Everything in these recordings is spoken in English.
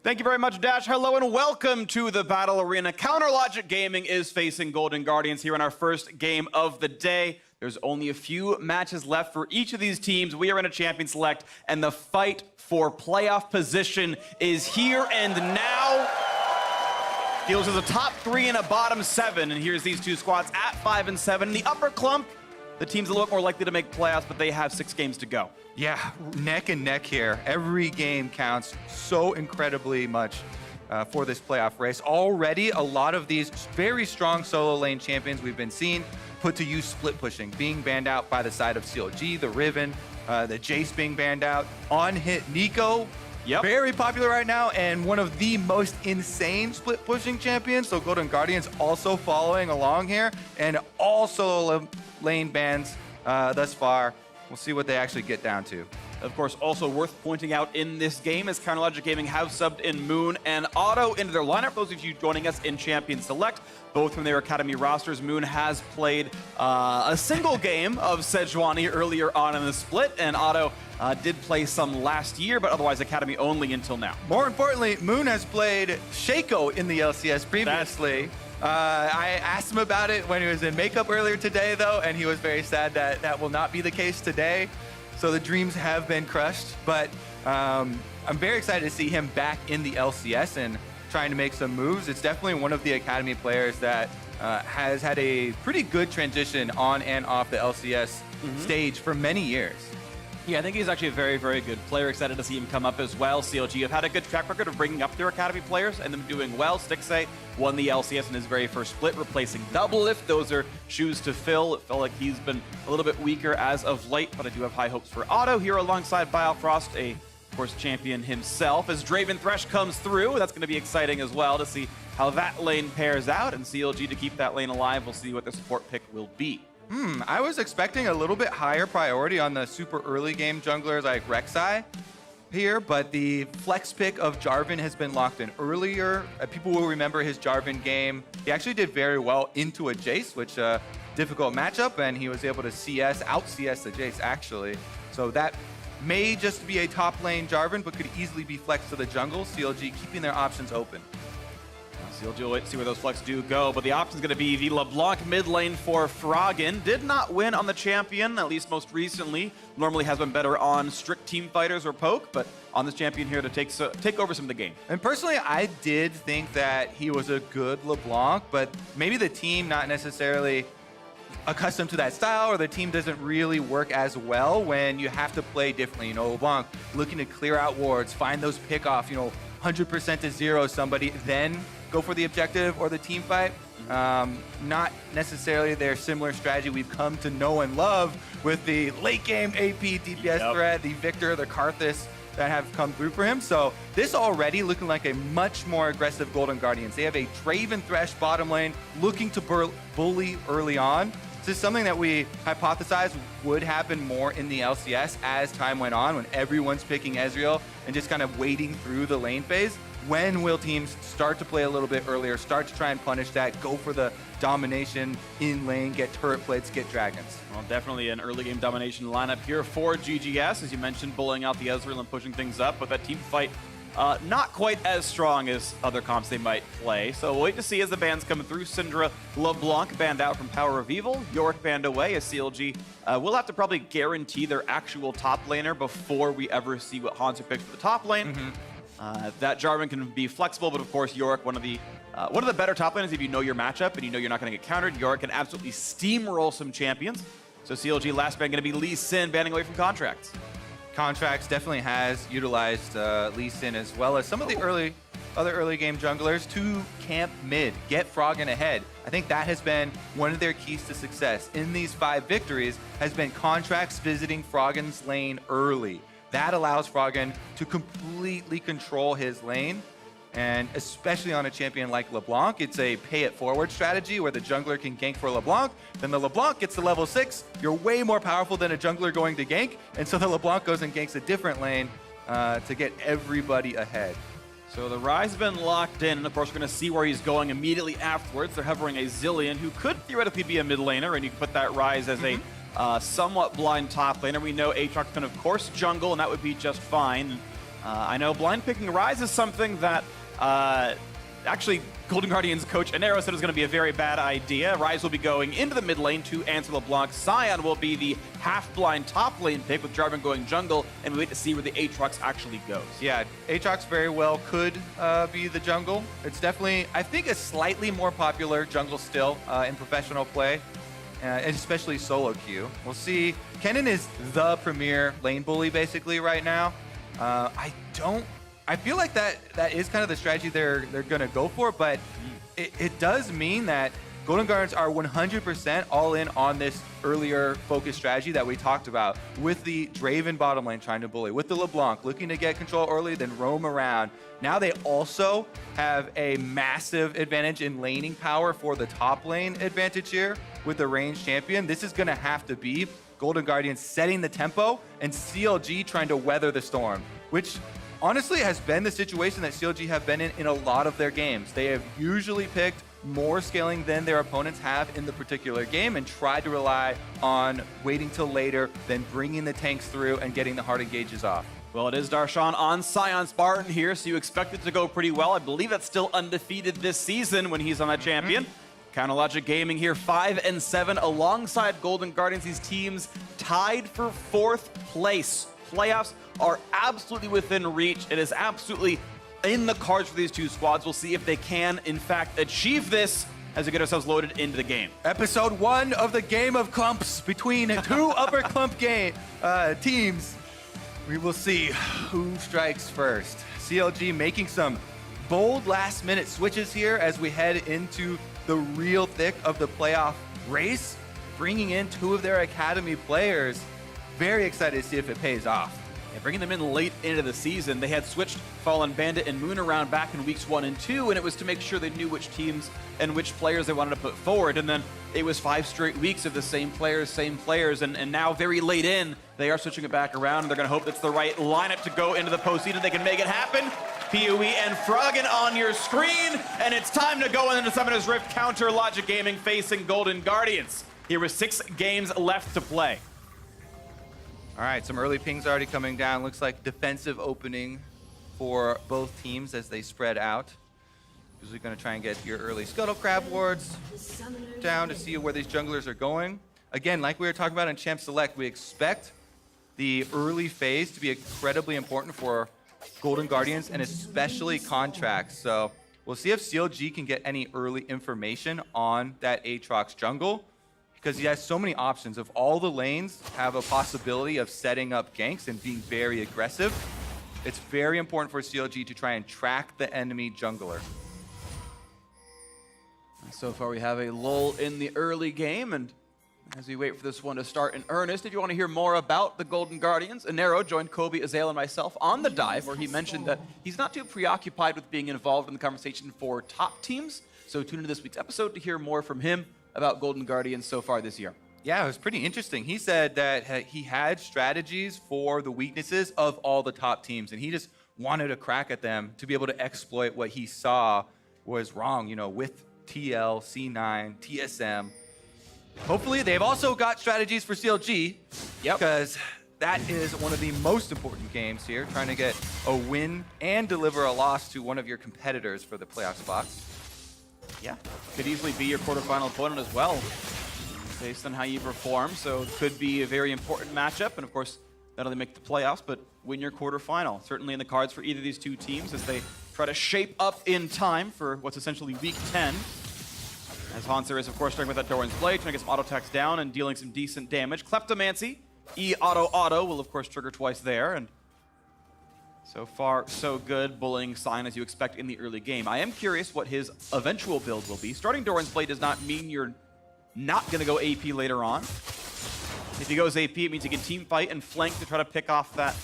Thank you very much, Dash. Hello and welcome to the Battle Arena. Counter Logic Gaming is facing Golden Guardians here in our first game of the day. There's only a few matches left for each of these teams. We are in a champion select, and the fight for playoff position is here and now. Deals as a top 3 and a bottom 7, and here's these two squads at 5 and 7. In the upper clump, the team's a little bit more likely to make playoffs, but they have 6 games to go. Yeah, neck and neck here. Every game counts so incredibly much for this playoff race. Already, a lot of these very strong solo lane champions we've been seeing put to use split pushing, being banned out by the side of CLG, the Riven, the Jace being banned out. On hit Nico, very popular right now, and one of the most insane split pushing champions. So Golden Guardians also following along here, and all solo lane bans thus far. We'll see what they actually get down to. Of course, also worth pointing out in this game is Counter Logic Gaming have subbed in Moon and Otto into their lineup. Those of you joining us in Champion Select, both from their Academy rosters. Moon has played a single game of Sejuani earlier on in the split, and Otto did play some last year, but otherwise Academy only until now. More importantly, Moon has played Shaco in the LCS previously. I asked him about it when he was in makeup earlier today, though, and he was very sad that that will not be the case today. So the dreams have been crushed, but I'm very excited to see him back in the LCS and trying to make some moves. It's definitely one of the Academy players that has had a pretty good transition on and off the LCS stage for many years. Yeah, I think he's actually a very, very good player. Excited to see him come up as well. CLG have had a good track record of bringing up their Academy players and them doing well. Stixay won the LCS in his very first split, replacing Doublelift. Those are shoes to fill. It felt like he's been a little bit weaker as of late, but I do have high hopes for Otto here alongside Biofrost, of course, champion himself. As Draven Thresh comes through, that's going to be exciting as well to see how that lane pairs out, and CLG to keep that lane alive. We'll see what the support pick will be. I was expecting a little bit higher priority on the super early game junglers like Rek'Sai here, but the flex pick of Jarvan has been locked in earlier. People will remember his Jarvan game. He actually did very well into a Jace, which difficult matchup, and he was able to out-CS the Jace actually. So that may just be a top lane Jarvan, but could easily be flexed to the jungle. CLG keeping their options open. CLG will wait to see where those flex do go, but the option's going to be the LeBlanc mid lane for Froggen. Did not win on the champion, at least most recently. Normally has been better on strict team fighters or poke, but on this champion here to take over some of the game. And personally, I did think that he was a good LeBlanc, but maybe the team not necessarily accustomed to that style, or the team doesn't really work as well when you have to play differently. You know, LeBlanc looking to clear out wards, find those pickoff, 100% to zero somebody, then go for the objective or the team fight. Not necessarily their similar strategy we've come to know and love with the late game AP DPS threat, the Victor, the Karthus that have come through for him. So this already looking like a much more aggressive Golden Guardians. They have a Draven Thresh bottom lane looking to bully early on. This is something that we hypothesized would happen more in the LCS as time went on, when everyone's picking Ezreal and just kind of wading through the lane phase. When will teams start to play a little bit earlier, start to try and punish that, go for the domination in lane, get turret plates, get dragons? Well, definitely an early game domination lineup here for GGS, as you mentioned, bullying out the Ezreal and pushing things up, but that team fight not quite as strong as other comps they might play. So we'll wait to see as the bans come through. Syndra LeBlanc banned out from Power of Evil. Yorick banned away as CLG will have to probably guarantee their actual top laner before we ever see what Hanser picks for the top lane. That Jarvan can be flexible, but of course Yorick, one of the better top laners if you know your matchup and you know you're not going to get countered. Yorick can absolutely steamroll some champions. So CLG last ban going to be Lee Sin banning away from Contracts. Contracts definitely has utilized Lee Sin as well as some of the other early game junglers to camp mid, get Froggen ahead. I think that has been one of their keys to success in these 5 victories, has been Contracts visiting Froggen's lane early. That allows Froggen to completely control his lane, and especially on a champion like LeBlanc, it's a pay-it-forward strategy where the jungler can gank for LeBlanc, then the LeBlanc gets to level 6, you're way more powerful than a jungler going to gank, and so the LeBlanc goes and ganks a different lane to get everybody ahead. So the Ryze has been locked in, and of course we're going to see where he's going immediately afterwards. They're hovering a Zilean, who could theoretically be a mid laner, and you can put that Ryze as a somewhat blind top laner. We know Aatrox can, of course, jungle, and that would be just fine. I know blind picking Rise is something that actually Golden Guardians coach Anero said is going to be a very bad idea. Rise will be going into the mid lane to answer LeBlanc. Sion will be the half-blind top lane pick with Jarvan going jungle, and we wait to see where the Aatrox actually goes. Yeah, Aatrox very well could be the jungle. It's definitely, I think, a slightly more popular jungle still in professional play, and especially solo queue. We'll see. Kennen is the premier lane bully basically right now. I feel like that is kind of the strategy they're going to go for, but it does mean that Golden Guardians are 100% all in on this earlier focus strategy that we talked about, with the Draven bottom lane trying to bully, with the LeBlanc looking to get control early, then roam around. Now they also have a massive advantage in laning power for the top lane advantage here with the ranged champion. This is going to have to be Golden Guardians setting the tempo and CLG trying to weather the storm, which honestly has been the situation that CLG have been in a lot of their games. They have usually picked more scaling than their opponents have in the particular game and tried to rely on waiting till later, then bringing the tanks through and getting the hard engages off. Well, it is Darshan on Sion Spartan here, so you expect it to go pretty well. I believe that's still undefeated this season when he's on a champion. Counter Logic Gaming here, 5-7 alongside Golden Guardians. These teams tied for 4th place. Playoffs are absolutely within reach. It is absolutely in the cards for these two squads. We'll see if they can, in fact, achieve this as we get ourselves loaded into the game. Episode 1 of the game of clumps between two upper clump teams. We will see who strikes first. CLG making some bold last-minute switches here as we head into the real thick of the playoff race, bringing in 2 of their academy players. Very excited to see if it pays off. Yeah, bringing them in late into the season. They had switched Fallen Bandit and Moon around back in weeks 1 and 2, and it was to make sure they knew which teams and which players they wanted to put forward. And then it was 5 straight weeks of the same players, and now very late in, they are switching it back around, and they're going to hope it's the right lineup to go into the postseason. They can make it happen. PoE and Froggen on your screen, and it's time to go into Summoner's Rift. Counter Logic Gaming facing Golden Guardians. Here with 6 games left to play. All right, some early pings already coming down. Looks like defensive opening for both teams as they spread out. Usually going to try and get your early Scuttle Crab wards down to see where these junglers are going. Again, like we were talking about in Champ Select, we expect the early phase to be incredibly important for Golden Guardians and especially contracts. So we'll see if CLG can get any early information on that Aatrox jungle, because he has so many options. Of all the lanes have a possibility of setting up ganks and being very aggressive, it's very important for CLG to try and track the enemy jungler. So far we have a lull in the early game, and as we wait for this one to start in earnest, if you want to hear more about the Golden Guardians, Anero joined Kobe, Azael, and myself on the dive, where he mentioned that he's not too preoccupied with being involved in the conversation for top teams. So tune into this week's episode to hear more from him about Golden Guardians so far this year. Yeah, it was pretty interesting. He said that he had strategies for the weaknesses of all the top teams, and he just wanted a crack at them to be able to exploit what he saw was wrong, with TL, C9, TSM. Hopefully, they've also got strategies for CLG, because that is one of the most important games here, trying to get a win and deliver a loss to one of your competitors for the playoff spots. Yeah, could easily be your quarterfinal opponent as well, based on how you perform. So it could be a very important matchup, and of course, not only make the playoffs, but win your quarterfinal. Certainly in the cards for either of these two teams as they try to shape up in time for what's essentially week 10. As Hanser is, of course, starting with that Doran's Blade, trying to get some auto attacks down and dealing some decent damage. Kleptomancy, E-auto will, of course, trigger twice there, and so far, so good. Bullying Sion as you expect in the early game. I am curious what his eventual build will be. Starting Doran's Blade does not mean you're not going to go AP later on. If he goes AP, it means he can team fight and flank to try to pick off that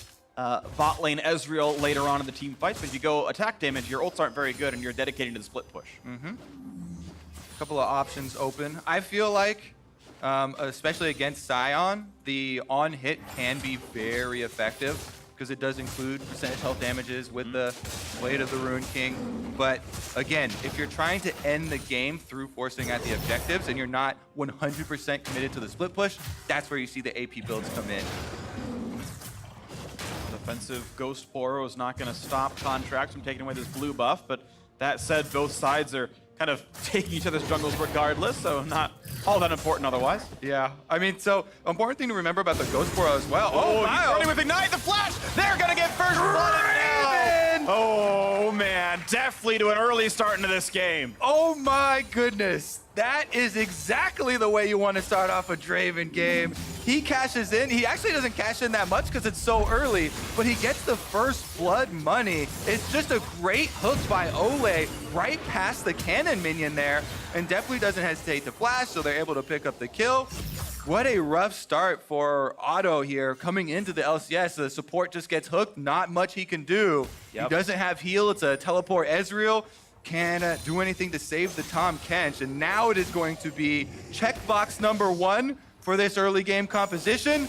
bot lane Ezreal later on in the team fights. But if you go attack damage, your ults aren't very good and you're dedicating to the split push. A couple of options open. I feel like, especially against Sion, the on-hit can be very effective, because it does include percentage health damages with the Blade of the Rune King. But again, if you're trying to end the game through forcing at the objectives and you're not 100% committed to the split push, that's where you see the AP builds come in. The Offensive Ghost Poro is not going to stop Contracts from taking away this blue buff, but that said, both sides are kind of taking each other's jungles regardless, so not all that important otherwise. Yeah, I mean, so important thing to remember about the Ghost Poro as well. Oh, he's wow. running with Ignite, the flash! They're gonna get first blood now! Oh man, definitely to an early start into this game. Oh my goodness. That is exactly the way you want to start off a Draven game. He cashes in. He actually doesn't cash in that much because it's so early, but he gets the first blood money. It's just a great hook by Ole right past the cannon minion there, and definitely doesn't hesitate to flash, so they're able to pick up the kill. What a rough start for Otto here coming into the LCS. The support just gets hooked. Not much he can do. Yep. He doesn't have heal. It's a teleport Ezreal. Can't do anything to save the Tahm Kench. And now it is going to be checkbox number 1 for this early game composition.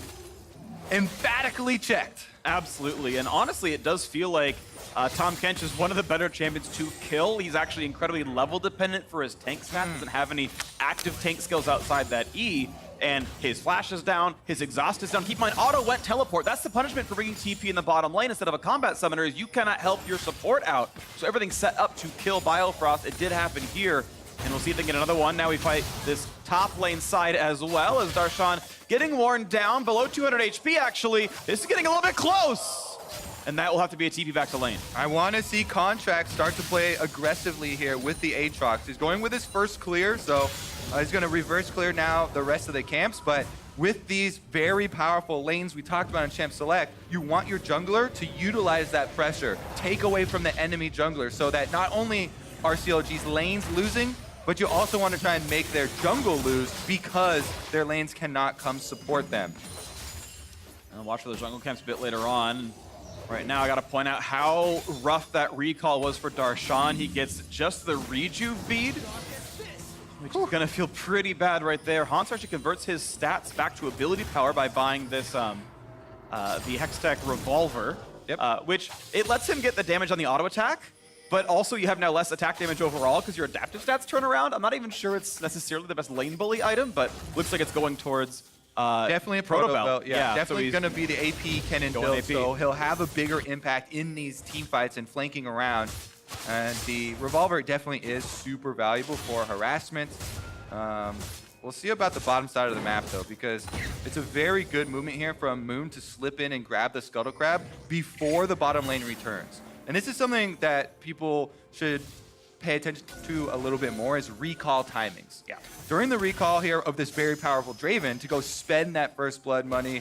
Emphatically checked. Absolutely, and honestly, it does feel like Tahm Kench is one of the better champions to kill. He's actually incredibly level dependent for his tank stats. Doesn't have any active tank skills outside that E. And his flash is down, his exhaust is down. Keep in mind, Otto went teleport. That's the punishment for bringing TP in the bottom lane instead of a combat summoner, is you cannot help your support out. So everything's set up to kill Biofrost. It did happen here, and we'll see if they get another one. Now we fight this top lane side as well, as Darshan getting worn down, below 200 HP actually. This is getting a little bit close, and that will have to be a TP back to lane. I want to see Contract start to play aggressively here with the Aatrox. He's going with his first clear, so he's going to reverse clear now the rest of the camps, but with these very powerful lanes we talked about in Champ Select, you want your jungler to utilize that pressure, take away from the enemy jungler, so that not only are CLG's lanes losing, but you also want to try and make their jungle lose because their lanes cannot come support them. And watch for the jungle camps a bit later on. Right now, I got to point out how rough that recall was for Darshan. He gets just the rejuve bead, which is going to feel pretty bad right there. Hans actually converts his stats back to ability power by buying this, the Hextech Revolver, which it lets him get the damage on the auto attack, but also you have now less attack damage overall because your adaptive stats turn around. I'm not even sure it's necessarily the best lane bully item, but looks like it's going towards definitely a proto belt. Yeah, definitely so going to be the AP Kennen build, AP. so he'll have a bigger impact in these team fights and flanking around. And the revolver definitely is super valuable for harassment. We'll see about the bottom side of the map though, because it's a very good movement here from Moon to slip in and grab the Scuttle Crab before the bottom lane returns. And this is something that people should pay attention to a little bit more, is recall timings. Yeah. During the recall here of this very powerful Draven to go spend that first blood money,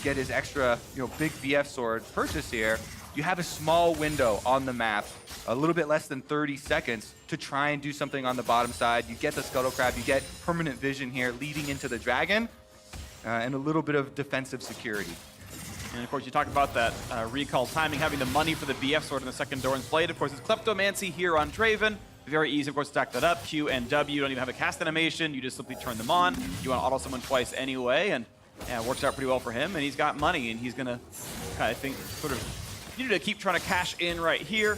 get his extra, big VF sword purchase here, you have a small window on the map, a little bit less than 30 seconds to try and do something on the bottom side. You get the Scuttle Crab, you get permanent vision here leading into the dragon, and a little bit of defensive security. And of course, you talk about that recall timing, having the money for the BF sword in the second Doran's blade. Of course, it's Kleptomancy here on Draven. Very easy, of course, to stack that up. Q and W, you don't even have a cast animation. You just simply turn them on. You want to auto summon twice anyway, and yeah, it works out pretty well for him. And he's got money, and he's going to, I think, sort of continue to keep trying to cash in right here.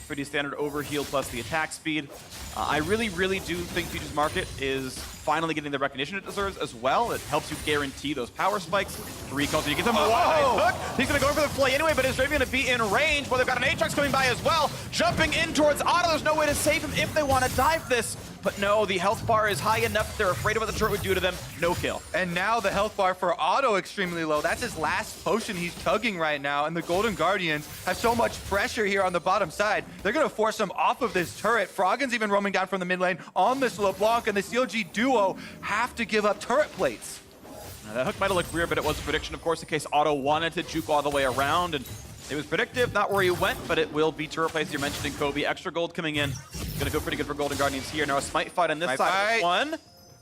Pretty standard overheal plus the attack speed. I really, really do think Future's Market is finally getting the recognition it deserves as well. It helps you guarantee those power spikes. Recall, so you get them one hook. He's going to go for the play anyway, but is Draven going to be in range? Well, they've got an Aatrox coming by as well. Jumping in towards Otto. There's no way to save him if they want to dive this. But no, the health bar is high enough that they're afraid of what the turret would do to them. No kill. And now the health bar for Otto extremely low. That's his last potion he's chugging right now. And the Golden Guardians have so much pressure here on the bottom side. They're going to force him off of this turret. Froggen's even roaming down from the mid lane on this LeBlanc. And the CLG duo have to give up turret plates. Now, that hook might have looked weird, but it was a prediction, of course, in case Otto wanted to juke all the way around. And it was predictive, not where he went, but it will be turret plates. You're mentioning Kobe. Extra gold coming in. Gonna feel pretty good for Golden Guardians here. Now a smite fight on this side. One.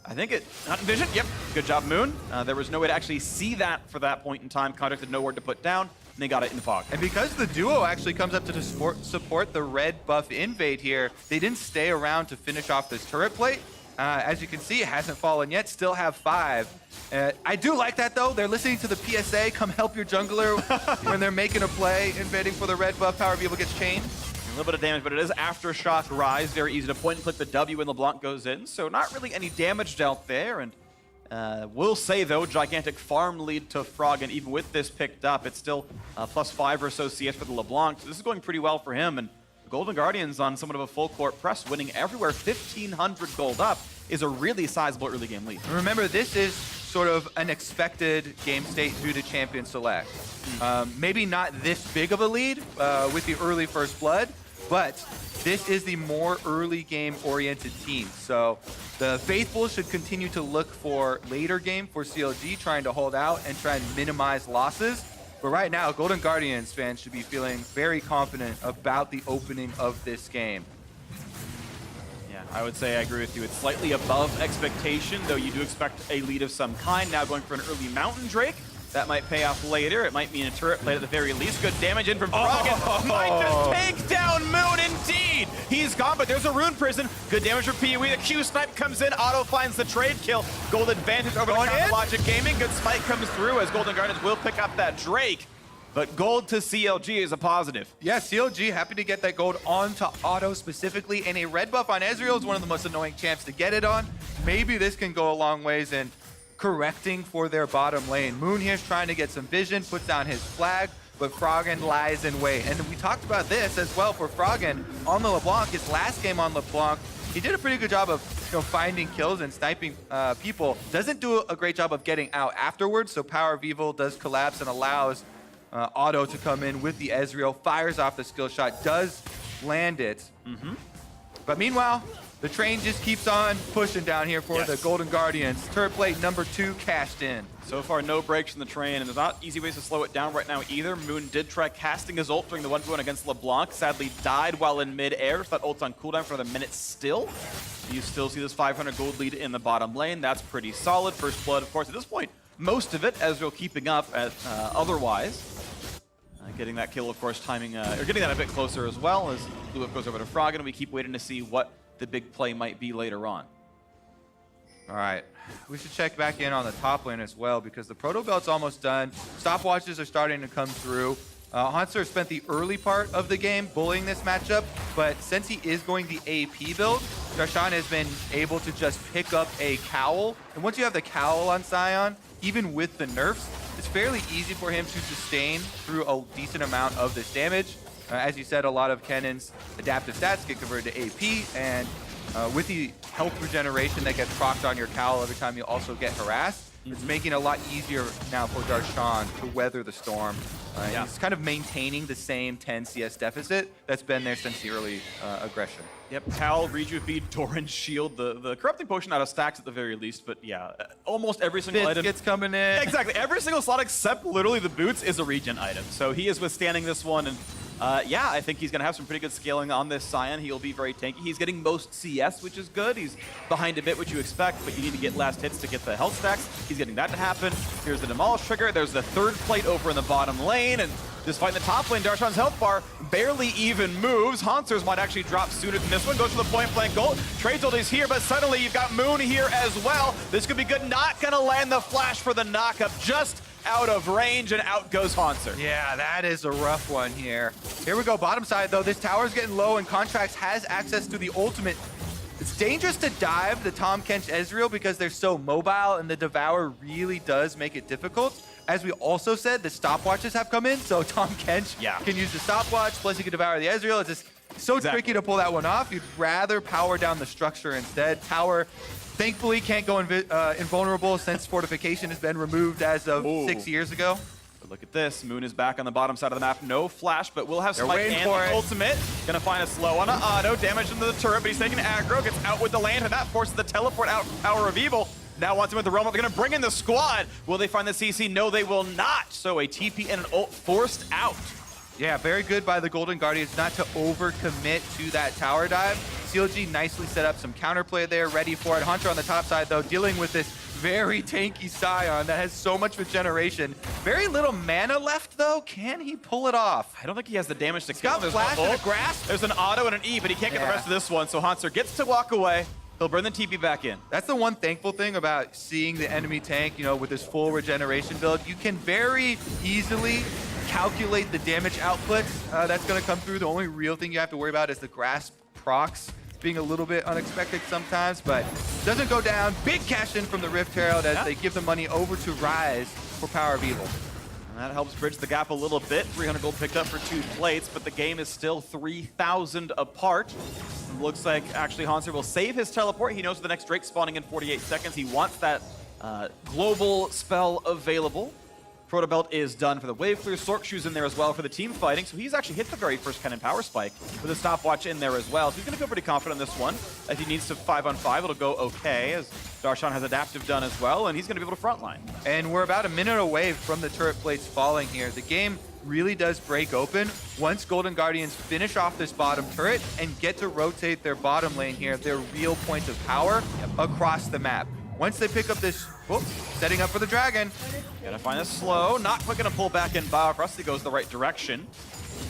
I think it, not in vision. Yep, good job, Moon. There was no way to actually see that for that point in time. Contract had nowhere to put down, and they got it in the fog. And because the duo actually comes up to support the red buff invade here, they didn't stay around to finish off this turret plate. As you can see, it hasn't fallen yet, still have 5. I do like that though. They're listening to the PSA, come help your jungler when they're making a play, invading for the red buff, power vehicle gets chained. A little bit of damage, but it is Aftershock Rise. Very easy to point and click the W when LeBlanc goes in. So not really any damage dealt there. And Will say, though, gigantic farm lead to Frog, and even with this picked up, it's still +5 or so CS for the LeBlanc. So this is going pretty well for him, and the Golden Guardians on somewhat of a full court press, winning everywhere. 1,500 gold up is a really sizable early game lead. Remember, this is sort of an expected game state due to Champion Select. Maybe not this big of a lead with the early first blood, but this is the more early game oriented team. So the Faithful should continue to look for later game for CLG, trying to hold out and try and minimize losses. But right now, Golden Guardians fans should be feeling very confident about the opening of this game. Yeah, I would say I agree with you. It's slightly above expectation, though you do expect a lead of some kind. Now going for an early Mountain Drake. That might pay off later. It might mean a turret play at the very least. Good damage in from Frog. Might just take down Moon indeed. He's gone, but there's a Rune Prison. Good damage from PoE. The Q snipe comes in. Auto finds the trade kill. Gold advantage over the Logic Gaming. Good spike comes through as Golden Guardians will pick up that Drake. But gold to CLG is a positive. Yeah, CLG happy to get that gold onto Auto specifically. And a red buff on Ezreal is one of the most annoying champs to get it on. Maybe this can go a long ways in correcting for their bottom lane. Moon here's trying to get some vision, puts down his flag, but Froggen lies in wait. And we talked about this as well for Froggen on the LeBlanc. His last game on LeBlanc, he did a pretty good job of finding kills and sniping people. Doesn't do a great job of getting out afterwards, so Power of Evil does collapse and allows Auto to come in with the Ezreal, fires off the skill shot, does land it. But meanwhile, the train just keeps on pushing down here for the Golden Guardians. Turret plate number 2 cashed in. So far, no breaks in the train, and there's not easy ways to slow it down right now either. Moon did try casting his ult during the 1v1 against LeBlanc. Sadly died while in mid-air, so that ult's on cooldown for another minute still. You still see this 500 gold lead in the bottom lane. That's pretty solid. First blood, of course, at this point, most of it, Ezreal keeping up at otherwise. Getting that kill, of course, timing, or getting that a bit closer as well as Blue goes over to Frog, and we keep waiting to see what the big play might be later on. All right, we should check back in on the top lane as well because the Proto Belt's almost done. Stopwatches are starting to come through. Hanser spent the early part of the game bullying this matchup, but since he is going the AP build, Darshan has been able to just pick up a Cowl. And once you have the Cowl on Sion, even with the nerfs, it's fairly easy for him to sustain through a decent amount of this damage. As you said, a lot of Kennen's adaptive stats get converted to AP, and with the health regeneration that gets procced on your Cowl every time you also get harassed, it's making it a lot easier now for Darshan to weather the storm. He's kind of maintaining the same 10 CS deficit that's been there since the early aggression. Yep, Cal, Rejuve Bead, Doran's Shield, the Corrupting Potion out of stacks at the very least, but yeah, almost every single item. Gets coming in. Exactly, every single slot except literally the boots is a regen item. So he is withstanding this one, and yeah, I think he's going to have some pretty good scaling on this Sion. He'll be very tanky. He's getting most CS, which is good. He's behind a bit, which you expect, but you need to get last hits to get the health stacks. He's getting that to happen. Here's the Demolish trigger. There's the third plate over in the bottom lane, and despite the top lane, Darshan's health bar barely even moves. Hansers might actually drop sooner than this one. Goes for the point blank goal. Trade is here, but suddenly you've got Moon here as well. This could be good. Not going to land the flash for the knockup. Just out of range, and out goes Hanser. Yeah, that is a rough one here. Here we go, bottom side though. This tower's getting low, and Contracts has access to the ultimate. It's dangerous to dive the Tahm Kench Ezreal because they're so mobile, and the Devour really does make it difficult. As we also said, the stopwatches have come in, so Tahm Kench can use the stopwatch, plus he can devour the Ezreal. It's just so tricky to pull that one off. You'd rather power down the structure instead. Tower, thankfully, can't go invulnerable since fortification has been removed as of 6 years ago. But look at this. Moon is back on the bottom side of the map. No flash, but we'll have Spike and the ultimate. Gonna find a slow on an Auto. Damage into the turret, but he's taking aggro. Gets out with the land, and that forces the teleport out Power of Evil. Now wants him with the realm. They're gonna bring in the squad. Will they find the CC? No, they will not. So a TP and an ult forced out. Yeah, very good by the Golden Guardians not to overcommit to that tower dive. CLG nicely set up some counterplay there, ready for it. Hunter on the top side, though, dealing with this very tanky Sion that has so much regeneration. Very little mana left, though. Can he pull it off? I don't think he has the damage to kill. There's flash and a grasp. There's an Auto and an E, but he can't get the rest of this one, so Hanser gets to walk away. He'll burn the TP back in. That's the one thankful thing about seeing the enemy tank, you know, with this full regeneration build. You can very easily calculate the damage output that's going to come through. The only real thing you have to worry about is the grasp procs being a little bit unexpected sometimes, but doesn't go down. Big cash in from the Rift Herald as they give the money over to Rise for Power of Evil. And that helps bridge the gap a little bit. 300 gold picked up for 2 plates, but the game is still 3,000 apart. Looks like actually Hanser will save his teleport. He knows the next Drake spawning in 48 seconds. He wants that global spell available. Protobelt is done for the wave clear. Sorkshoe's in there as well for the team fighting. So he's actually hit the very first cannon power spike with a stopwatch in there as well. So he's going to feel pretty confident on this one. If he needs to 5-on-5, it'll go okay, as Darshan has adaptive done as well, and he's going to be able to frontline. And we're about a minute away from the turret plates falling here. The game really does break open once Golden Guardians finish off this bottom turret and get to rotate their bottom lane here, their real point of power across the map. Once they pick up this, setting up for the dragon. Gotta find this slow. Not quite gonna pull back in Bao. Rusty goes the right direction.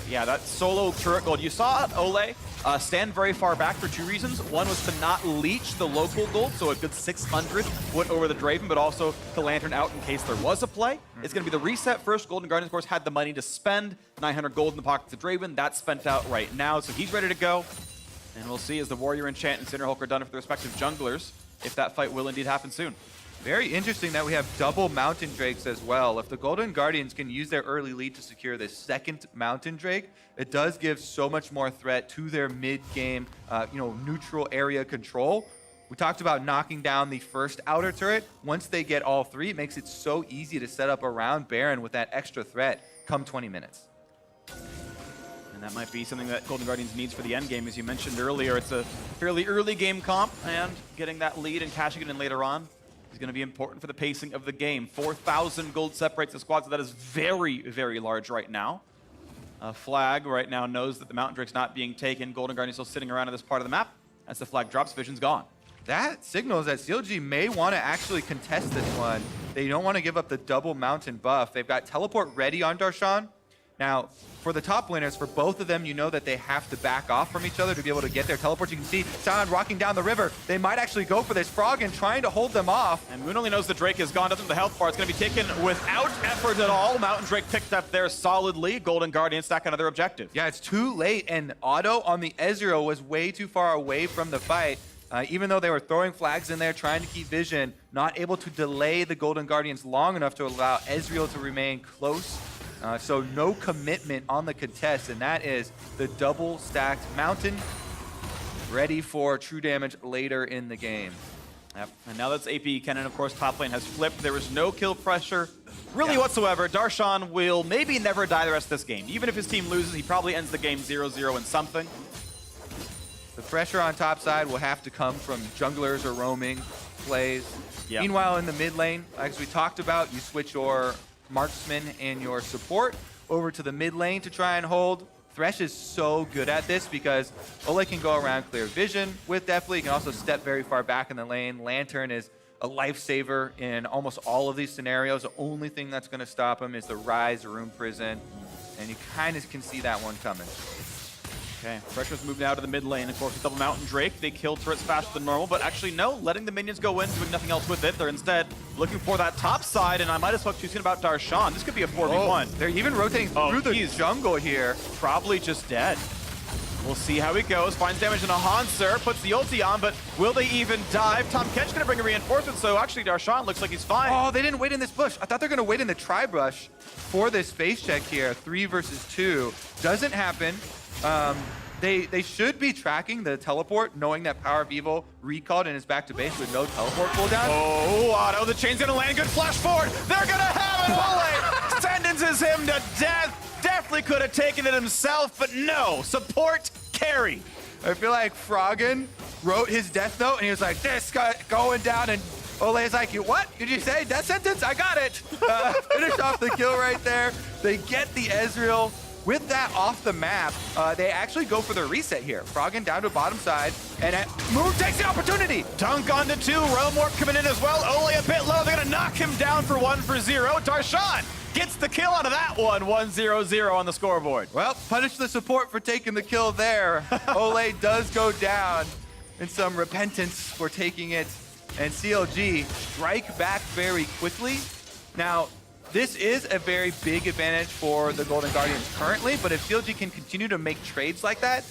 Yeah, that solo turret gold. You saw Ole stand very far back for 2 reasons. One was to not leech the local gold, so a good 600 went over the Draven, but also to Lantern out in case there was a play. It's gonna be the reset first. Golden Guardians, of course, had the money to spend 900 gold in the pockets of Draven. That's spent out right now, so he's ready to go. And we'll see as the Warrior Enchant and Cinderhulk are done for the respective junglers, if that fight will indeed happen soon. Very interesting that we have double Mountain Drakes as well. If the Golden Guardians can use their early lead to secure this second Mountain Drake, it does give so much more threat to their mid-game, neutral area control. We talked about knocking down the first outer turret. Once they get all 3, it makes it so easy to set up around Baron with that extra threat come 20 minutes. And that might be something that Golden Guardians needs for the end game. As you mentioned earlier, it's a fairly early game comp, and getting that lead and cashing it in later on is going to be important for the pacing of the game. 4,000 gold separates the squad, so that is very, very large right now. Flag right now knows that the Mountain Drake's not being taken. Golden Guardian still sitting around in this part of the map. As the flag drops, Vision's gone. That signals that CLG may want to actually contest this one. They don't want to give up the double mountain buff. They've got teleport ready on Darshan. Now, for the top laners, for both of them, you know that they have to back off from each other to be able to get their teleports. You can see Sion rocking down the river. They might actually go for this Frog and trying to hold them off. And Moon only knows the Drake is gone. Doesn't the health bar. It's going to be taken without effort at all. Mountain Drake picked up there solidly. Golden Guardian stack another objective. Yeah, it's too late, and Otto on the Ezreal was way too far away from the fight. Even though they were throwing flags in there, trying to keep vision, not able to delay the Golden Guardians long enough to allow Ezreal to remain close. So no commitment on the contest, and that is the double stacked mountain, ready for true damage later in the game. Yep. And now that's AP Kennen, of course, top lane has flipped. There was no kill pressure really whatsoever. Darshan will maybe never die the rest of this game. Even if his team loses, he probably ends the game 0-0 in something. The pressure on top side will have to come from junglers or roaming plays. Yep. Meanwhile, in the mid lane, as we talked about, you switch your marksman and your support over to the mid lane to try and hold. Thresh is so good at this because Ole can go around clear vision with Deathly. He can also step very far back in the lane. Lantern is a lifesaver in almost all of these scenarios. The only thing that's going to stop him is the Rise Room Prison, and you kind of can see that one coming. Okay, pressure's moved now to the mid lane. Of course, with double Mountain Drake, they kill turrets faster than normal, but actually no, letting the minions go in, doing nothing else with it. They're instead looking for that top side, and I might have spoke too soon about Darshan. This could be a 4v1. They're even rotating through the jungle here. Probably just dead. We'll see how he goes. Finds damage in a Hanser, puts the ulti on, but will they even dive? Tom Kench gonna bring a reinforcement, so actually Darshan looks like he's fine. Oh, they didn't wait in this bush. I thought they're gonna wait in the tri-brush for this face check here. 3 versus 2. Doesn't happen. They should be tracking the teleport, knowing that Power of Evil recalled and is back to base with no teleport cooldown. Oh, Otto, the chain's gonna land. Good flash forward. They're gonna have it. Ole sentences him to death. Definitely could have taken it himself, but no. Support carry. I feel like Froggen wrote his death note and he was like, this guy going down, and Ole is like, what? Did you say death sentence? I got it. Finished off the kill right there. They get the Ezreal. With that off the map, they actually go for the reset here. Froggen down to bottom side, and Moon takes the opportunity. Dunk onto 2, Realm Warp coming in as well. Ole a bit low, they're gonna knock him down for 1-0. Darshan gets the kill out of that one, 1-0-0 on the scoreboard. Well, punish the support for taking the kill there. Ole does go down in some repentance for taking it, and CLG strike back very quickly. Now, this is a very big advantage for the Golden Guardians currently, but if CLG can continue to make trades like that,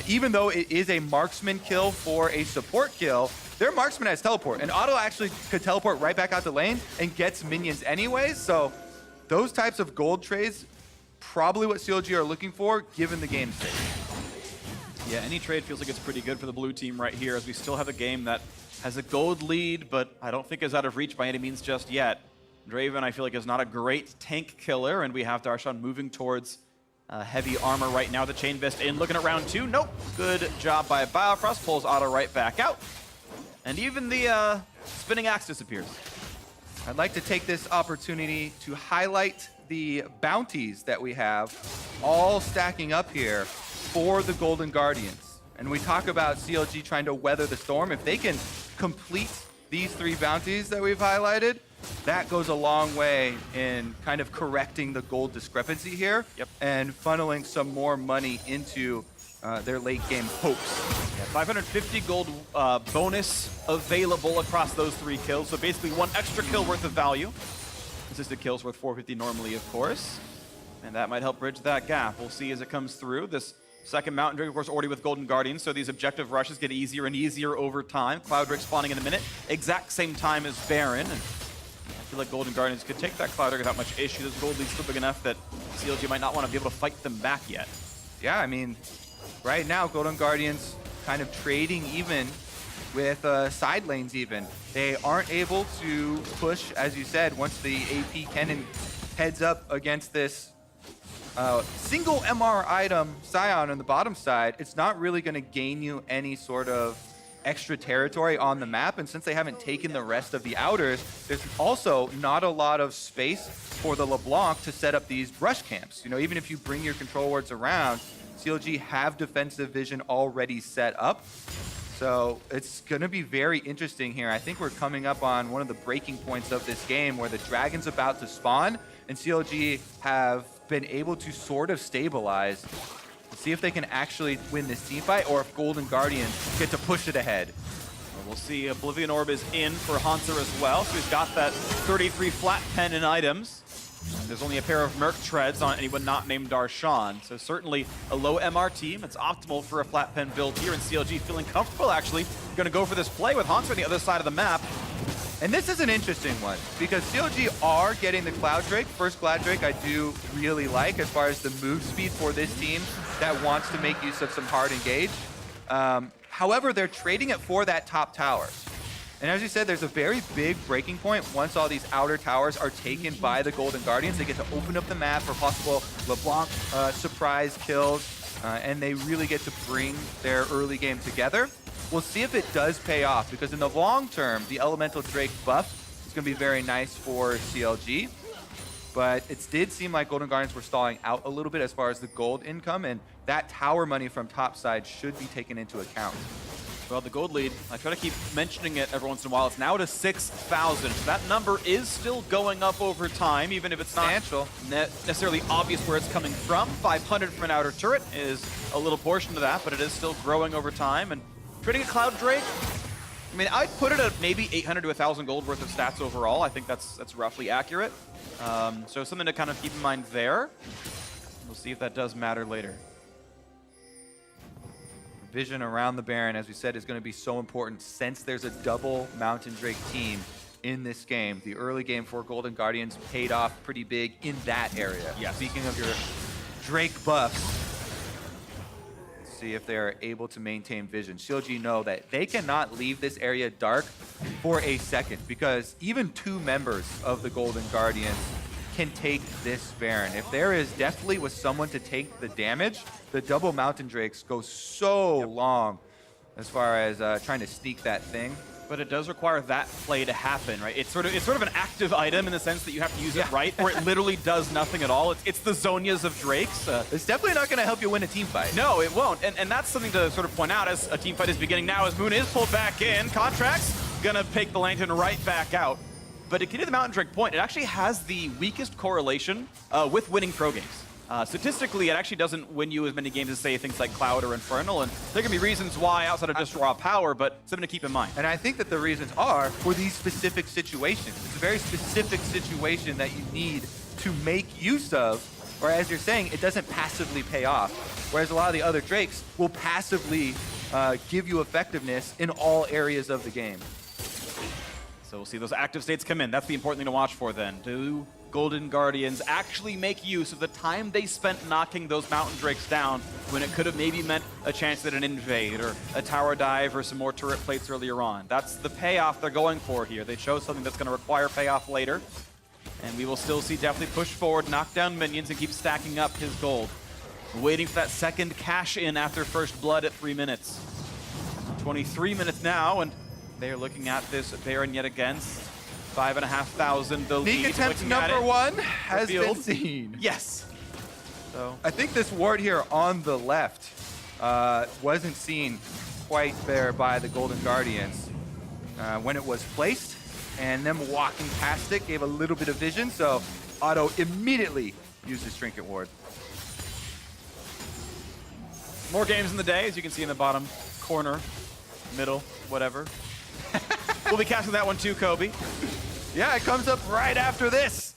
even though it is a marksman kill for a support kill, their marksman has teleport, and Otto actually could teleport right back out the lane and gets minions anyways. So those types of gold trades, probably what CLG are looking for, given the game state. Yeah, any trade feels like it's pretty good for the blue team right here, as we still have a game that has a gold lead, but I don't think is out of reach by any means just yet. Draven, I feel like, is not a great tank killer, and we have Darshan moving towards heavy armor right now. The Chain Vest in, looking at round 2. Nope. Good job by Biofrost. Pulls Otto right back out. And even the spinning axe disappears. I'd like to take this opportunity to highlight the bounties that we have all stacking up here for the Golden Guardians. And we talk about CLG trying to weather the storm. If they can complete these 3 bounties that we've highlighted, that goes a long way in kind of correcting the gold discrepancy here. Yep. And funneling some more money into their late game hopes. Yeah, 550 gold bonus available across those 3 kills. So basically 1 extra kill worth of value. Consistent kills worth 450 normally, of course. And that might help bridge that gap. We'll see as it comes through. This second Mountain Drake, of course, already with Golden Guardians, so these objective rushes get easier and easier over time. Cloud Drake spawning in a minute, exact same time as Baron. And I feel like Golden Guardians could take that Cloud Drake without much issue. This gold lead's still big enough that CLG might not want to be able to fight them back yet. Yeah, I mean, right now, Golden Guardians kind of trading even with side lanes even. They aren't able to push, as you said, once the AP cannon heads up against this single MR item Scion on the bottom side. It's not really going to gain you any sort of extra territory on the map, and since they haven't taken the rest of the outers, there's also not a lot of space for the LeBlanc to set up these brush camps. You know, even if you bring your control wards around, CLG have defensive vision already set up. So it's going to be very interesting here. I think we're coming up on one of the breaking points of this game where the Dragon's about to spawn, and CLG have been able to sort of stabilize. Let's see if they can actually win this team fight, or if Golden Guardians get to push it ahead. Well, we'll see. Oblivion Orb is in for Hanser as well, so he's got that 33 flat pen in items. There's only a pair of Merc Treads on anyone not named Darshan, so certainly a low MR team. It's optimal for a flat pen build here, and CLG feeling comfortable, actually. Going to go for this play with Hanser on the other side of the map. And this is an interesting one, because CLG are getting the Cloud Drake. First Cloud Drake I do really like as far as the move speed for this team that wants to make use of some hard engage. However, they're trading it for that top tower. And as you said, there's a very big breaking point once all these outer towers are taken by the Golden Guardians. They get to open up the map for possible LeBlanc surprise kills, and they really get to bring their early game together. We'll see if it does pay off, because in the long term, the Elemental Drake buff is going to be very nice for CLG. But it did seem like Golden Guardians were stalling out a little bit as far as the gold income, and that tower money from top side should be taken into account. Well, the gold lead, I try to keep mentioning it every once in a while, it's now to 6,000. So that number is still going up over time, even if it's not necessarily obvious where it's coming from. 500 from an outer turret is a little portion of that, but it is still growing over time. And trading a Cloud Drake, I mean, I'd put it at maybe 800 to 1,000 gold worth of stats overall. I think that's roughly accurate. So something to kind of keep in mind there. We'll see if that does matter later. Vision around the Baron, as we said, is going to be so important since there's a double Mountain Drake team in this game. The early game for Golden Guardians paid off pretty big in that area. Yeah. Speaking of your Drake buffs, let's see if they're able to maintain vision. CLG know that they cannot leave this area dark for a second, because even 2 members of the Golden Guardians can take this Baron. If there is definitely with someone to take the damage, the double Mountain Drakes go so long as far as trying to sneak that thing. But it does require that play to happen, right? It's sort of an active item in the sense that you have to use it right, or it literally does nothing at all. It's the Zonias of Drakes. It's definitely not going to help you win a team fight. No, it won't. And that's something to sort of point out as a team fight is beginning now, as Moon is pulled back in. Contract's going to pick the lantern right back out. But to get to the Mountain Drake point, it actually has the weakest correlation with winning pro games. Statistically, it actually doesn't win you as many games as, say, things like Cloud or Infernal, and there can be reasons why outside of just raw power, but something to keep in mind. And I think that the reasons are for these specific situations. It's a very specific situation that you need to make use of or as you're saying, it doesn't passively pay off. Whereas a lot of the other Drakes will passively give you effectiveness in all areas of the game. So we'll see those active states come in. That's the important thing to watch for then. Do Golden Guardians actually make use of the time they spent knocking those Mountain Drakes down when it could have maybe meant a chance at an invade or a tower dive or some more turret plates earlier on? That's the payoff they're going for here. They chose something that's going to require payoff later. And we will still see definitely push forward, knock down minions, and keep stacking up his gold. Waiting for that second cash in after first blood at 3 minutes. 23 minutes now, and they're looking at this Baron yet again. 5,500 the lead. Sneak attempt number 1 has been seen. Yes. So I think this ward here on the left wasn't seen quite there by the Golden Guardians when it was placed, and them walking past it gave a little bit of vision, so Otto immediately used his Trinket Ward. more games in the day, as you can see in the bottom corner, middle, whatever. We'll be casting that one too, Kobe. Yeah, it comes up right after this.